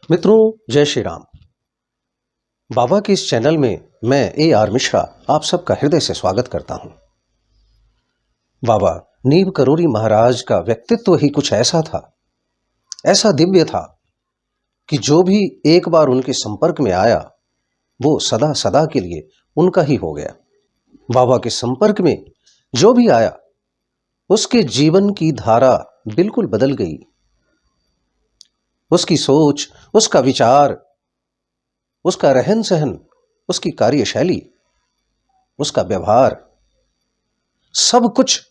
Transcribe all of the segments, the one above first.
मित्रों, जय श्री राम। बाबा के इस चैनल में मैं AR मिश्रा आप सबका हृदय से स्वागत करता हूं। बाबा नीव करोरी महाराज का व्यक्तित्व ही कुछ ऐसा था, ऐसा दिव्य था कि जो भी एक बार उनके संपर्क में आया वो सदा सदा के लिए उनका ही हो गया। बाबा के संपर्क में जो भी आया उसके जीवन की धारा बिल्कुल बदल गई। उसकी सोच, उसका विचार, उसका रहन सहन, उसकी कार्यशैली, उसका व्यवहार, सब कुछ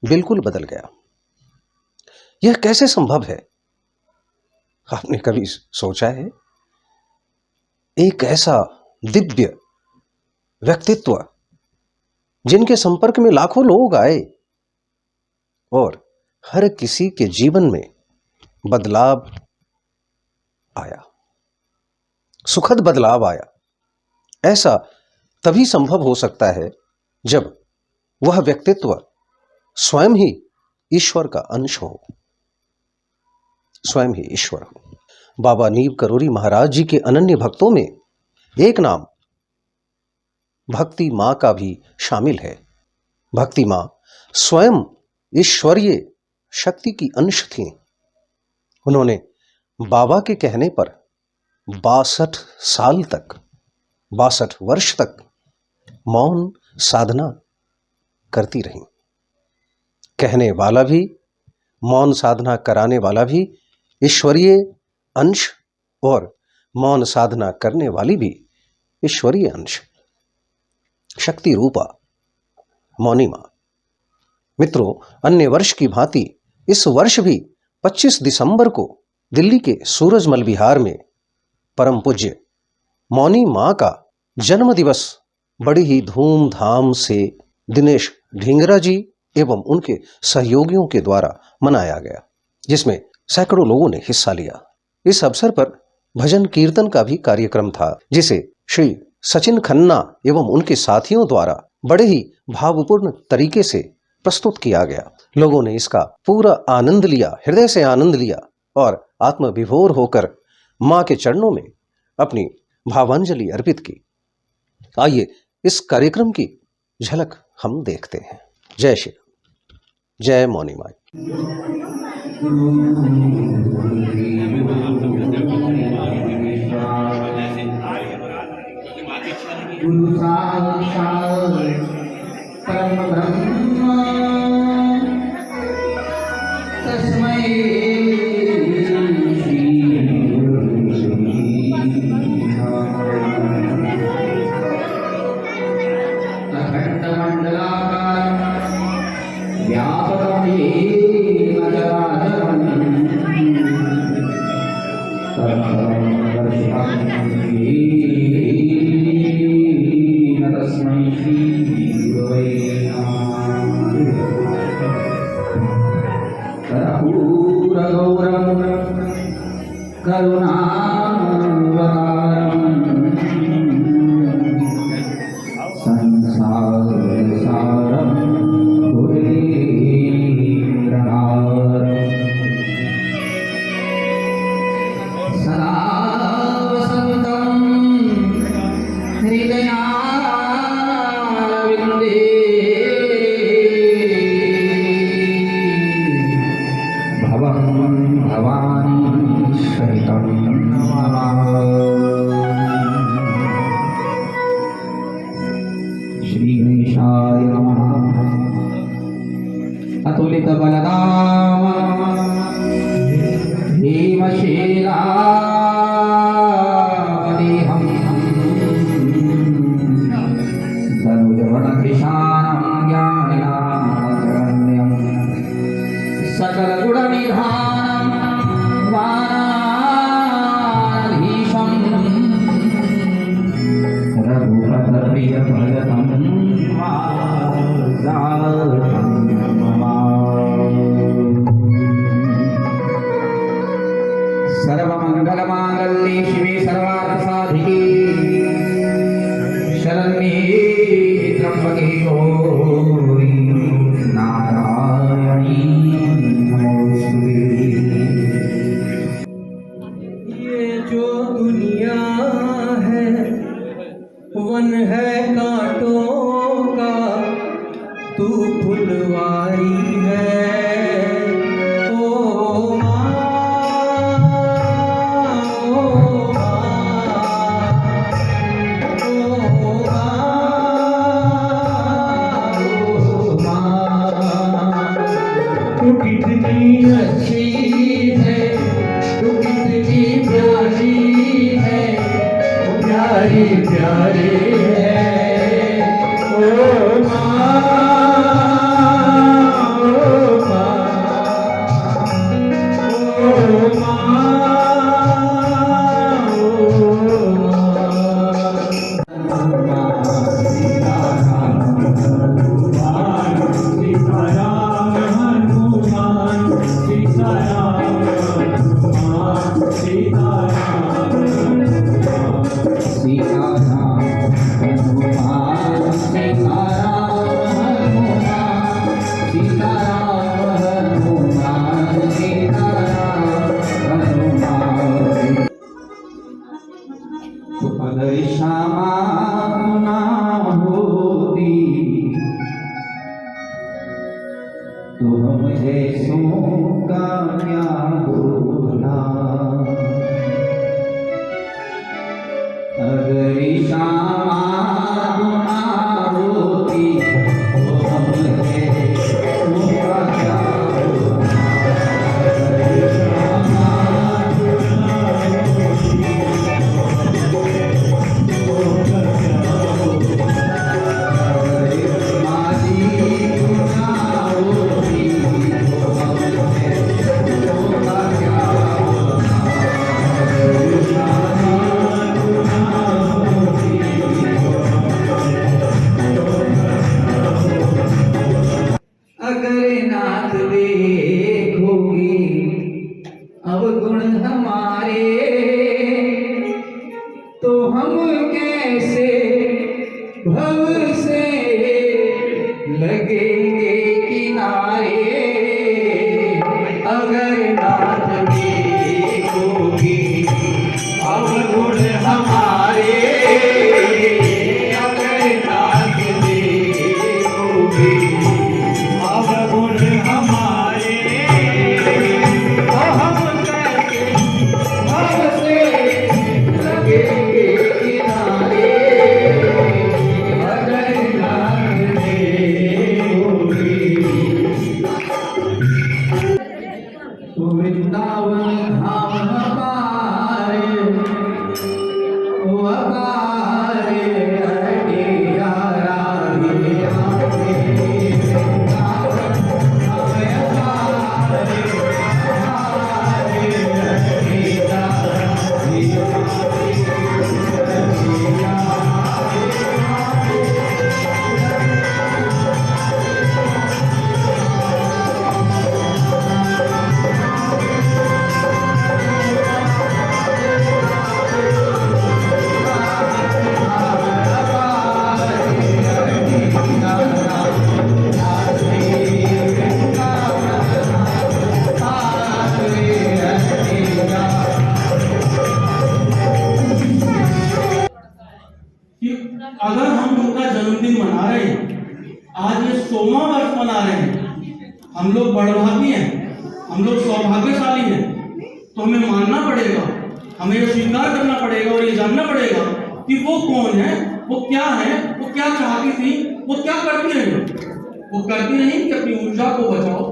बिल्कुल बदल गया। यह कैसे संभव है? आपने कभी सोचा है? एक ऐसा दिव्य व्यक्तित्व जिनके संपर्क में लाखों लोग आए और हर किसी के जीवन में बदलाव आया, सुखद बदलाव आया। ऐसा तभी संभव हो सकता है जब वह व्यक्तित्व स्वयं ही ईश्वर का अंश हो, स्वयं ही ईश्वर हो। बाबा नीव करोरी महाराज जी के अनन्य भक्तों में एक नाम भक्ति मां का भी शामिल है। भक्ति मां स्वयं ईश्वरीय शक्ति की अंश थीं। उन्होंने बाबा के कहने पर 62 साल तक, 62 वर्ष तक मौन साधना करती रहीं। कहने वाला भी, मौन साधना कराने वाला भी ईश्वरीय अंश और मौन साधना करने वाली भी ईश्वरीय अंश, शक्ति रूपा मौनी मां। मित्रों, अन्य वर्ष की भांति इस वर्ष भी 25 दिसंबर को दिल्ली के सूरजमल विहार में परम पूज्य मौनी मां का जन्म दिवस बड़ी ही धूमधाम से दिनेश ढींगरा जी एवं उनके सहयोगियों के द्वारा मनाया गया, जिसमें सैकड़ों लोगों ने हिस्सा लिया। इस अवसर पर भजन कीर्तन का भी कार्यक्रम था, जिसे श्री सचिन खन्ना एवं उनके साथियों द्वारा बड़े ही भावपूर्ण तरीके से प्रस्तुत किया गया। लोगों ने इसका पूरा आनंद लिया, हृदय से आनंद लिया और आत्मविभोर होकर मां के चरणों में अपनी भावांजलि अर्पित की। आइए इस कार्यक्रम की झलक हम देखते हैं। जय श्री राम, जय मौनी माई। गुरु साक्षात् परम ब्रह्म तस्मै श्री गुरवे नमः। अखंड मंडलाकार व्यापकं येन चराचरं तस्मै श्री गुरवे नमः। कर्पूरगौरं करुणावतारं संसारसारं सदा वसन्तं हृदयारविन्दे भवं भवानी सहितं नमामि। श्री गणेशाय नमः। अतुलित बलधाम भीमशेलादेहं तनुजवनकृशानं ज्ञानिनामग्रगण्यं सकलगुणनिधानं वानाधीशं रघुपतप्रियभरतं वातारकं नमामि। सर्वमंगलमांगल्ये शिवे सर्वार्थसाधिके शरण्ये त्र्यंबके गौरी नारायणी नमोस्तुते। जो दुनिया है वन है कांटों का, तू फुलवारी है। ओ माँ, ओ तू कितनी अच्छी है, तू कितनी प्यारी है, ओ प्यारी प्यारी है। ओ माँ, ओ माँ, अगर क्षमा ना होती तो हम जैसों का क्या होना। अगर क्षमा ना होती तो हम जैसों का क्या होना। अगर नाथ देखोगी अवगुण हमारे, तो हम कैसे भव से लगेंगे किनारे। अगर नाथ देखोगी अवगुण हमारे, अगर नाथ देखोगी अवगुण हमारे, तो हम कैसे भव से लगेंगे किनारे। अगर नाथ देखोगी तो वृंदावन धाम हमारे, ओ हमारे हटे यारा कि अगर हम उनका जन्मदिन मना रहे हैं, आज ये 100वां वर्ष मना रहे हैं, हम लोग बड़भागी हैं, हम लोग सौभाग्यशाली हैं, तो हमें मानना पड़ेगा, हमें ये स्वीकार करना पड़ेगा और ये जानना पड़ेगा कि वो कौन है, वो क्या है, वो क्या चाहती थी, वो क्या करती रही। वो करती रही कि अपनी ऊर्जा को बचाओ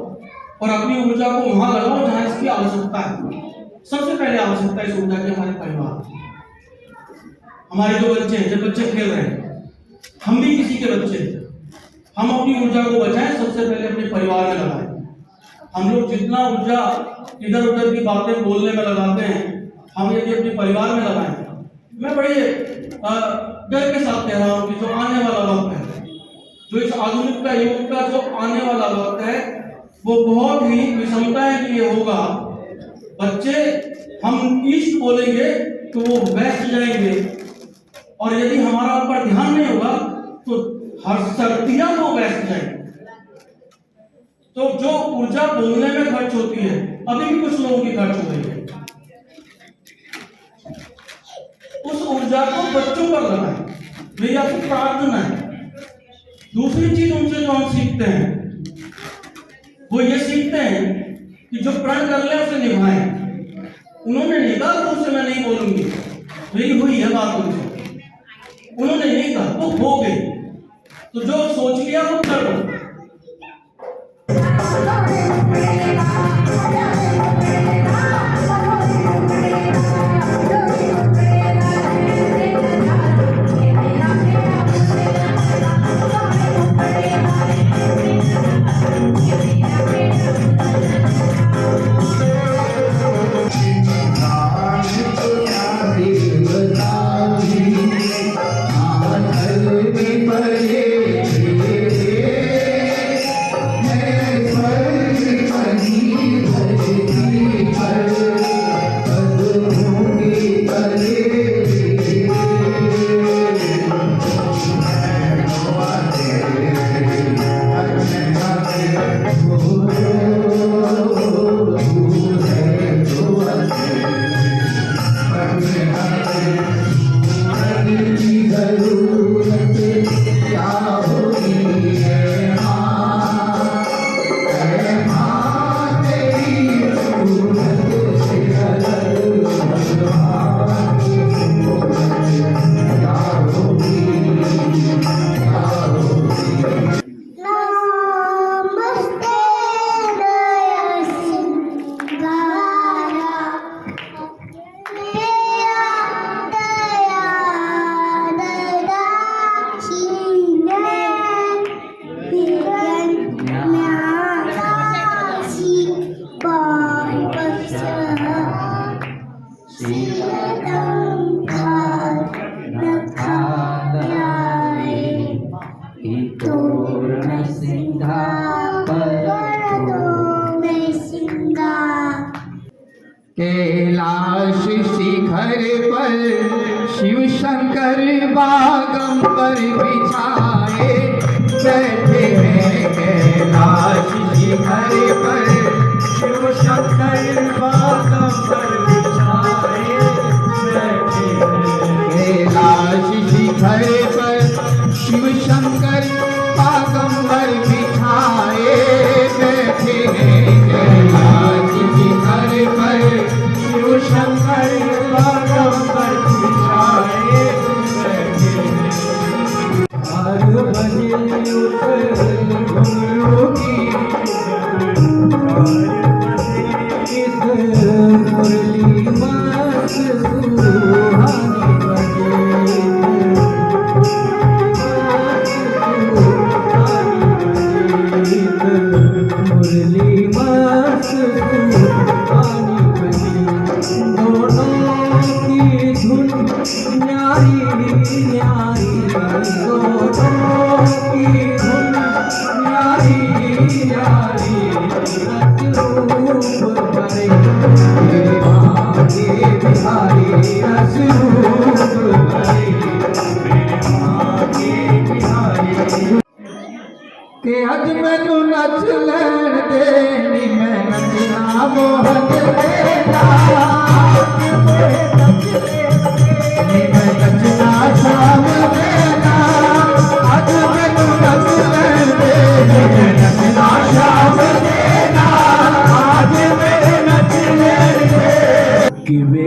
और अपनी ऊर्जा को वहां लगाओ जहां इसकी आवश्यकता है। सबसे पहले आवश्यकता इस ऊर्जा की हमारे परिवार, हमारे जो बच्चे हैं, जब बच्चे खेल रहे हैं, हम भी किसी के बच्चे हैं, हम अपनी ऊर्जा को बचाएं, सबसे पहले अपने परिवार में लगाएं। हम लोग जितना ऊर्जा इधर उधर की बातें बोलने में लगाते हैं, हम यदि अपने परिवार में लगाएं। मैं बड़े डर के साथ कह रहा हूँ कि जो आने वाला वक्त है, जो इस आधुनिकता युग का जो आने वाला वक्त है, वो बहुत ही विषमताएं के लिए होगा। बच्चे हम ईस्ट बोलेंगे तो वो वेस्ट जाएंगे, और यदि हमारा उन पर ध्यान नहीं होगा तो हर सर्दियां वो वेस्ट जाएंगे। तो जो ऊर्जा बोलने में खर्च होती है, अभी भी कुछ लोगों की खर्च हो रही है। पूजा को बच्चों पर लगाएं। मेरी आपसे प्रार्थना है। दूसरी चीज उनसे जो हम सीखते हैं वो ये सीखते हैं कि जो प्रण कर ले उसे निभाएं। उन्होंने नहीं कहा तो उससे मैं नहीं बोलूंगी, मेरी हुई है बात उनसे। उन्होंने नहीं कहा, वो हो गई। तो जो सोच लिया वो कर लो। कैलाश शिखर पर शिव शंकर बागंबर बिछाए बैठे हैं। कैलाश शिखर पर शिव शंकर बागंबर बिछाए बैठे हैं। कैलाश शिखर पर शिव शंकर बागंबर बिछाए बैठे हैं। कैलाश शिखर पर शिव शंकर बागंबर बिछाए बैठे हैं। 8 बजे उठ घुंघरू की इस मुरली मस्त सुहानी बजे। मुरली मस्त सुहानी बजे। दोनों की धुन न्यारी न्यारी, दोनों की धुन न्यारी न्यारी। रस रूप भरे मेरे भाग्य बिहारी, रस रूप भरे मेरे भाग्य बिहारी। के अज मैनू नच लैण दे नी मैं नचना मोहन देना। नी मैं नचना शाम देना। अज मैनू नच लैण दे नी मैं नचना शाम देना। आज मेरे नच लैण दे। किवे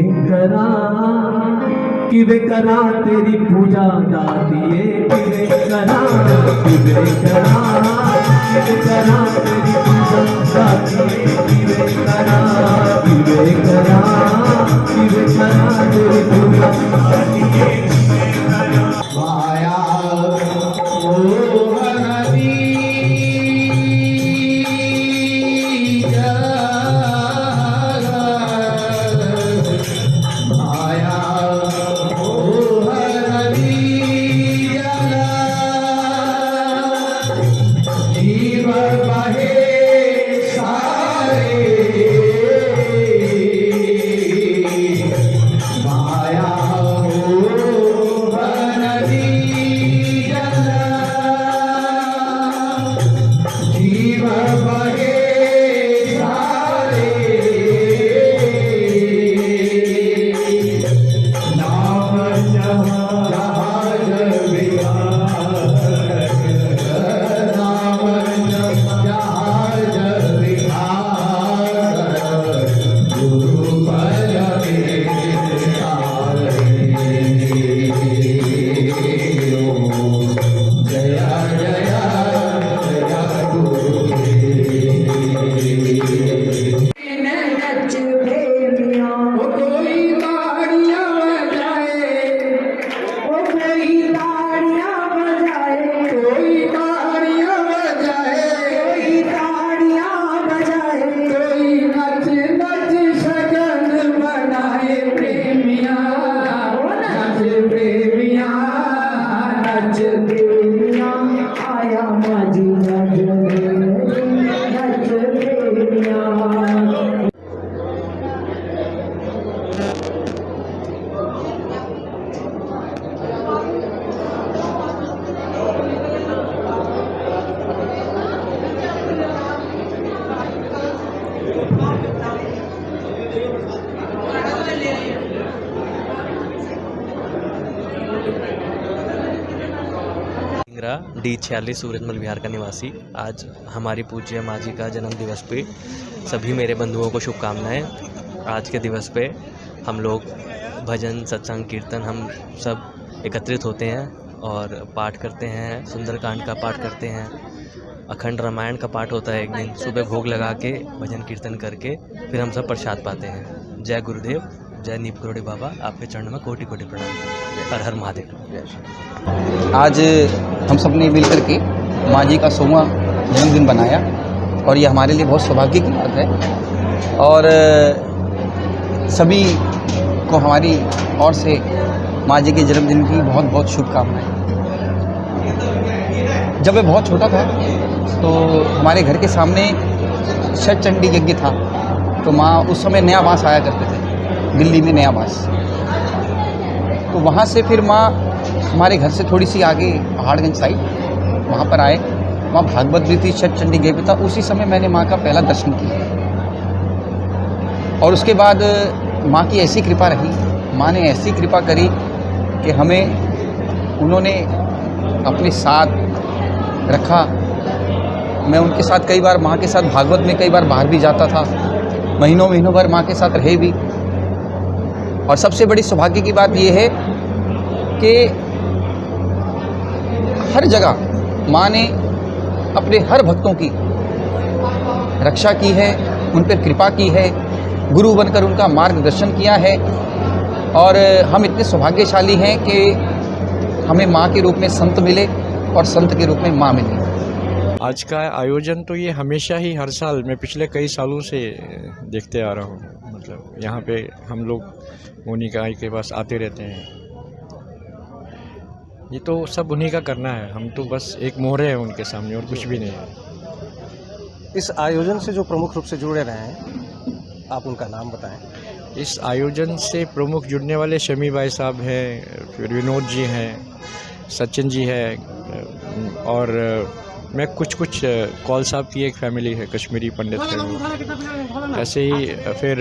करा तेरी पूजा दातिए। किवे करा तेरी पूजा दातिए। किवे करा तेरी पूजा दातिए। माया मोहनी माया जीव बहे सारे टिकरा D46 सूरजमल विहार का निवासी। आज हमारी पूज्य माँ जी का जन्म दिवस पे सभी मेरे बंधुओं को शुभकामनाएं। आज के दिवस पे हम लोग भजन, सत्संग, कीर्तन हम सब एकत्रित होते हैं और पाठ करते हैं। सुंदरकांड का पाठ करते हैं, अखंड रामायण का पाठ होता है। एक दिन सुबह भोग लगा के भजन कीर्तन करके फिर हम सब प्रसाद पाते हैं। जय गुरुदेव, जय नीप करोड़ी बाबा, आपके चरणों में कोटि कोटि प्रणाम। हर हर महादेव। आज हम सब ने मिलकर के माँ जी का 100वां जन्मदिन बनाया और ये हमारे लिए बहुत सौभाग्य की बात है। और सभी को हमारी ओर से माँ जी के जन्मदिन की बहुत बहुत शुभकामनाएं। जब मैं बहुत छोटा था तो हमारे घर के सामने षट चंडी यज्ञ था, तो माँ उस समय नया बांस आया करते थे, दिल्ली में नया बांस। तो वहाँ से फिर माँ हमारे घर से थोड़ी सी आगे पहाड़गंज साइड वहाँ पर आए। वहाँ भागवत भी थी, षट चंडी यज्ञ था। उसी समय मैंने माँ का पहला दर्शन किया और उसके बाद माँ की ऐसी कृपा रही, माँ ने ऐसी कृपा करी कि हमें उन्होंने अपने साथ रखा। मैं उनके साथ कई बार माँ के साथ भागवत में कई बार बाहर भी जाता था, महीनों महीनों भर माँ के साथ रहे भी। और सबसे बड़ी सौभाग्य की बात यह है कि हर जगह माँ ने अपने हर भक्तों की रक्षा की है, उन पर कृपा की है, गुरु बनकर उनका मार्गदर्शन किया है। और हम इतने सौभाग्यशाली हैं कि हमें माँ के रूप में संत मिले और संत के रूप में माँ मिली। आज का आयोजन तो ये हमेशा ही हर साल मैं पिछले कई सालों से देखते आ रहा हूँ। मतलब यहाँ पे हम लोग मोनिका आई के पास आते रहते हैं। ये तो सब उन्हीं का करना है, हम तो बस एक मोहरे हैं उनके सामने और कुछ भी नहीं है। इस आयोजन से जो प्रमुख रूप से जुड़े रहे हैं, आप उनका नाम बताएं। इस आयोजन से प्रमुख जुड़ने वाले शमी भाई साहब हैं, फिर विनोद जी हैं, सचिन जी हैं, और मैं कुछ कौल साहब की एक फैमिली है, कश्मीरी पंडित है वो। ऐसे ही फिर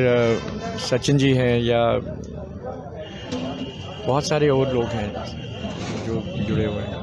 सचिन जी हैं, या बहुत सारे और लोग हैं जो जुड़े हुए हैं।